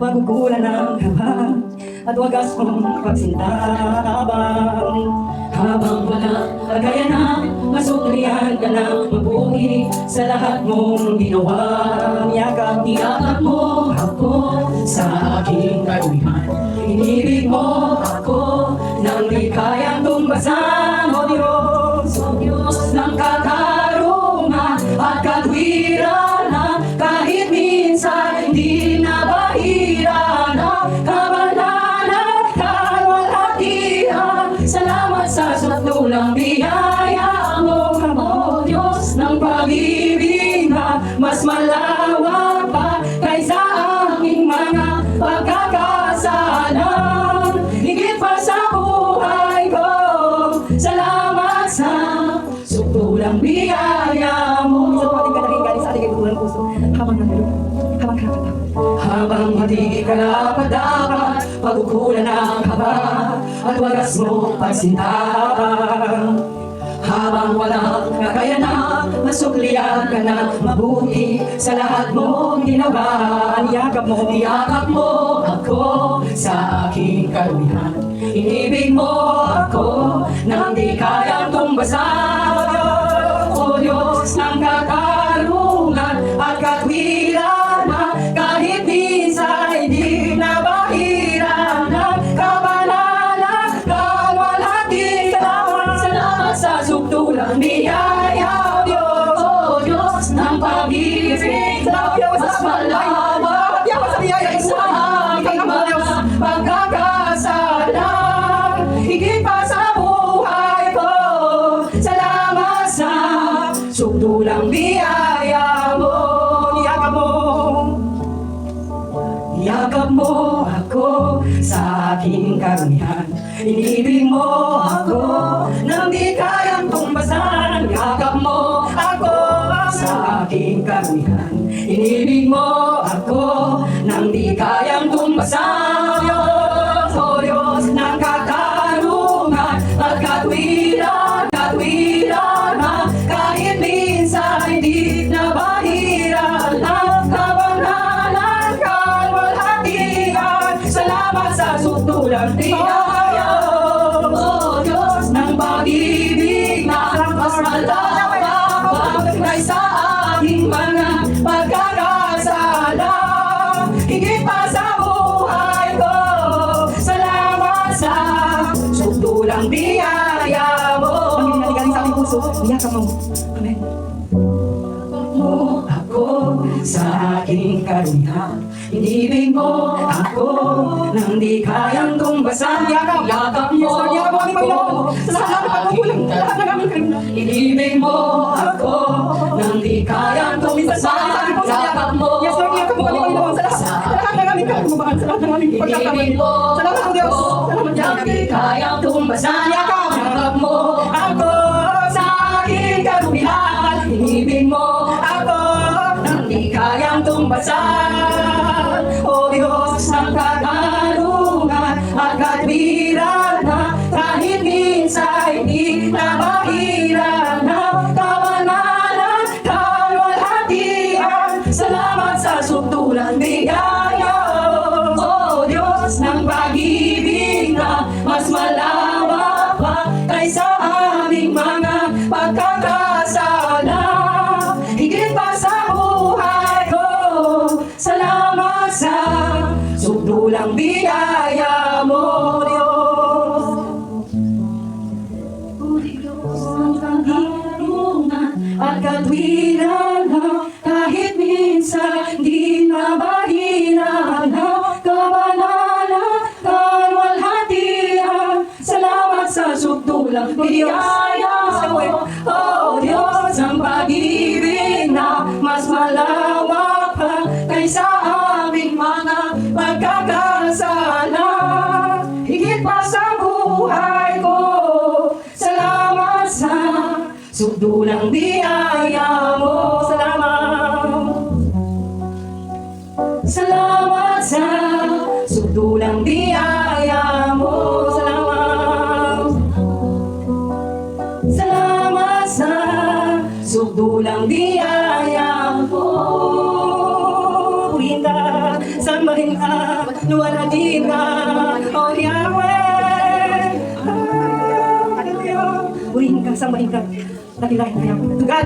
pagkukulan ng habang at wagas mong pagsintabang. Habang walang kakayanan, masuklian ka ng mabuti sa lahat mong ginawa. Niyakap mo ako sa aking kaluwihan. Inibig mo ako nang di kayang tumbasan. O Diyos ng katarungan at katwiran, kahit minsan hindi na bahira na kabanalan at kalwalhatian. Salamat sa sutulang biyaya mo, O Diyos ng pag-ibig na mas malawak pa kaysa aming mga pagkakasalan. Higit pa sa buhay ko, salamat sa sutulang biyaya mo. Minsan po ating kanaling galing sa ating kaibuhan puso habang nandun, habang kakatawa. Habang hindi ka napadapat, pagkukulan ng haba at wagas mo pagsintabang. Habang walang kakayanan, masuklian ka ng mabuti sa lahat mong ginawa. Niyakap mo ako sa aking kaluwihan. Inibig mo ako nang di kayang tumbasan. O Diyos ng katarungan at katwiran, kahit minsan hindi na bahira na kabanalan, kalwalhatian. Salamat sa suktulang biyaya, O Diyos ng pag-ibig na mas malawak kaysa aming mga pagkakasalan. Higit pa sa buhay ko, salamat sa suktulang biyaya mo. Niyakap mo ako sa aking karamihan. Inibig mo ako nang di kayang tumbasan. Niyakap mo ako sa aking karamihan. Inibig mo ako nang di kayang tumbasan. O Diyos ng katarungan at katwiran, kahit minsan hindi na bahira lang kabanalan, kalwalhatian. Salamat sa sutulang biyaya, O Diyos ng pag-ibig na mas malawak kaysa aking mga pagkakasalan. Higit pa sa buhay ko, salamat sa sutulang biyaya mo. Ang galing sa ating puso, niyakap mo. Amen. Mo ako sa aking karumihan. Inibig mo ako nang di kayang tumbasan. Yakap mo ako sa aking karumihan. Inibig mo ako nang di kayang tumbasan. Yakap mo Yes, Lord, niyakap mo kami Panginoon sa lahat ng aming kagumaan, sa lahat ng aming pagkakamali. inibig mo Salamat po, Diyos. ako Salamat, nang di kayang tumbasan. Yakap mo ako sa aking karumihan. Inibig mo ako nang di kayang tumbasan. O Diyos ng katarungan at katwiran, kahit minsan hindi na bahira na kabanalan, kalwalhatian. Salamat sa suktulang biyaya, O Diyos ng pag-ibig na mas malawak pa kaysa aming mga pagkakasalan. Higit pa sa buhay ko, salamat sa suktulang biyaya mo, Diyos. O Diyos ng katarungan at katwiran, kahit minsan di na bahira na kabanalan, kalwalhatian. Salamat sa suktulang biyaya mo, O Diyos ng pag-ibig na mas malawak pa kaysa aming mga pagkakasalan. Higit pa sa buhay ko, salamat sa suktulang biyaya mo. Salamat sa suktulang biyaya mo. Salamat sa suktulang biyaya mo. Purihin ka sambahin ka, luwalhati ka, oh Yahweh. Hallelujah. Purihin ka, sambahin ka, dakilahin ka, Yahweh. To God